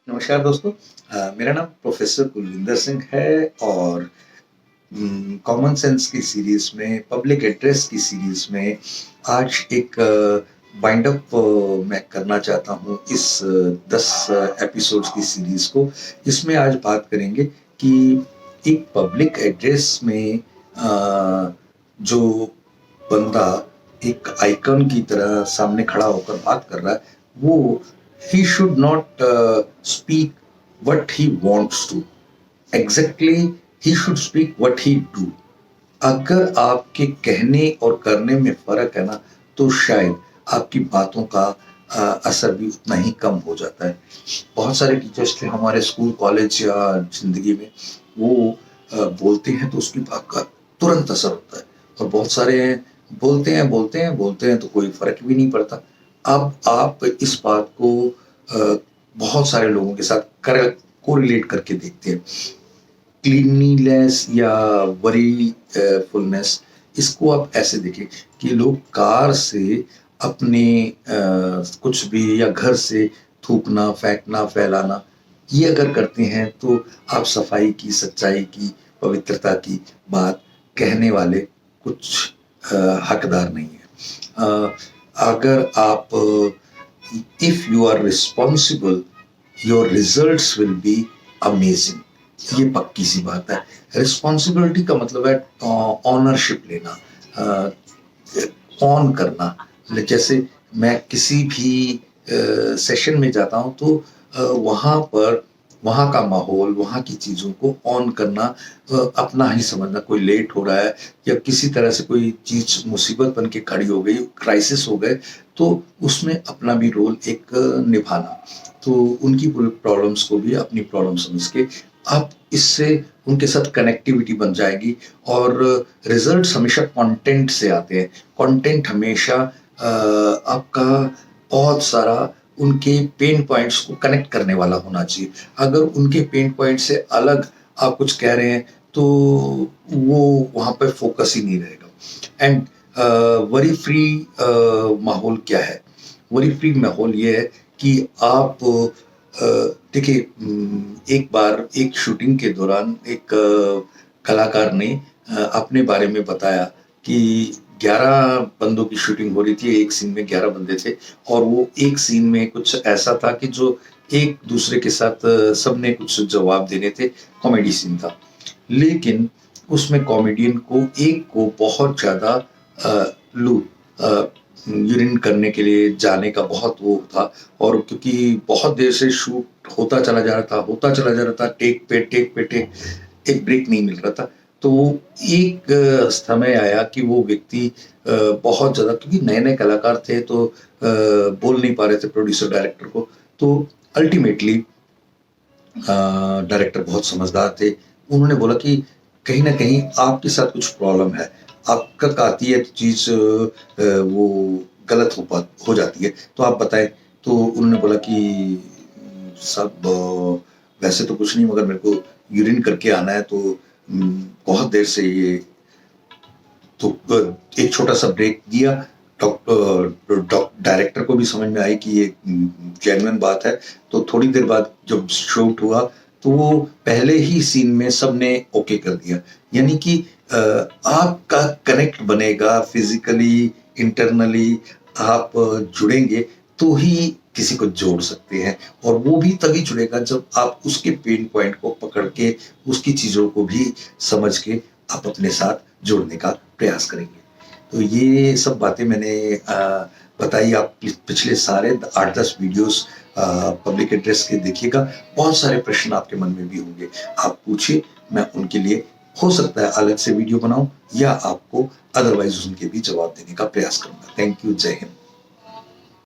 नमस्कार दोस्तों। मेरा नाम प्रोफेसर कुलविंदर सिंह है और कॉमन सेंस की सीरीज में पब्लिक एड्रेस की सीरीज में आज एक वाइंड अप मैं करना चाहता हूँ इस 10 एपिसोड्स की सीरीज को। इसमें आज बात करेंगे कि एक पब्लिक एड्रेस में जो बंदा एक आइकन की तरह सामने खड़ा होकर बात कर रहा है, वो he should not speak what he wants to. Exactly, he should speak what he do. अगर आपके कहने और करने में फर्क है ना, तो शायद आपकी बातों का असर भी उतना ही कम हो जाता है। बहुत सारे टीचर्स थे हमारे स्कूल कॉलेज या जिंदगी में, वो बोलते हैं तो उसकी बात का तुरंत असर होता है, और बहुत सारे बोलते हैं तो कोई फर्क भी नहीं पड़ता। अब आप इस बात को बहुत सारे लोगों के साथ कोरिलेट करके देखते हैं। क्लीनलीनेस या वरीफुलनेस, इसको आप ऐसे देखें कि लोग कार से अपने कुछ भी या घर से थूकना, फेंकना, फैलाना, ये अगर करते हैं तो आप सफाई की, सच्चाई की, पवित्रता की बात कहने वाले कुछ हकदार नहीं है। अगर आप if you are responsible, your results will be amazing, ये पक्की सी बात है। रिस्पॉन्सिबिलिटी का मतलब है ऑनरशिप लेना, ऑन करना। जैसे मैं किसी भी सेशन में जाता हूँ तो वहाँ पर वहाँ का माहौल, वहाँ की चीज़ों को ऑन करना, अपना ही समझना। कोई लेट हो रहा है या किसी तरह से कोई चीज़ मुसीबत बन के खड़ी हो गई, क्राइसिस हो गए, तो उसमें अपना भी रोल एक निभाना। तो उनकी प्रॉब्लम्स को भी अपनी प्रॉब्लम समझ के आप इससे उनके साथ कनेक्टिविटी बन जाएगी। और रिजल्ट्स हमेशा कंटेंट से आते हैं। कंटेंट हमेशा आपका बहुत सारा उनके पेन पॉइंट्स को कनेक्ट करने वाला होना चाहिए। अगर उनके पेन पॉइंट से अलग आप कुछ कह रहे हैं तो वो वहाँ पर फोकस ही नहीं रहेगा। एंड वरी फ्री माहौल क्या है? वरी फ्री माहौल ये है कि आप देखिए, एक बार एक शूटिंग के दौरान एक कलाकार ने अपने बारे में बताया कि 11 बंदों की शूटिंग हो रही थी, एक सीन में 11 बंदे थे, और वो एक सीन में कुछ ऐसा था कि जो एक दूसरे के साथ सबने कुछ जवाब देने थे, कॉमेडी सीन था। लेकिन उसमें कॉमेडियन को एक को बहुत ज़्यादा यूरिन करने के लिए जाने का बहुत वो था, और क्योंकि बहुत देर से शूट होता चला जा रहा था, टेक पे टेक, एक ब्रेक नहीं मिल रहा था। तो एक समय आया कि वो व्यक्ति बहुत ज़्यादा, क्योंकि नए-नए कलाकार थे तो बोल नहीं पा रहे थे प्रोड्यूसर डायरेक्टर को। तो अल्टीमेटली डायरेक्टर बहुत समझदार थे। उन्होंने बोला कि कहीं न कहीं आपके साथ कुछ प्रॉब्लम है। आपका आती है चीज़ वो गलत हो जाती है, तो आप बताएँ। तो उन्होंने बोला कि साहब, वैसे तो कुछ नहीं, मगर मेरे को यूरिन करके आना है, तो बहुत देर से ये, तो एक छोटा-सा ब्रेक दिया। डायरेक्टर को भी समझ में आई कि ये जेन्युइन बात है। तो थोड़ी देर बाद जब शूट हुआ तो वो पहले ही सीन में सबने ओके कर दिया। यानी कि आपका कनेक्ट बनेगा फिज़िकली, इंटरनली आप जुड़ेंगे तो ही किसी को जोड़ सकते हैं, और वो भी तभी जुड़ेगा जब आप उसके पेन पॉइंट को पकड़ के, उसकी चीज़ों को भी समझ के आप अपने साथ जोड़ने का प्रयास करेंगे। तो ये सब बातें मैंने बताई। आप पिछले सारे 8-10 वीडियोस पब्लिक एड्रेस के देखिएगा। बहुत सारे प्रश्न आपके मन में भी होंगे, आप पूछिए, मैं उनके लिए हो सकता है अलग से वीडियो बनाऊं, या आपको अदरवाइज उनके भी जवाब देने का प्रयास करूंगा। Thank you. जय हिंद।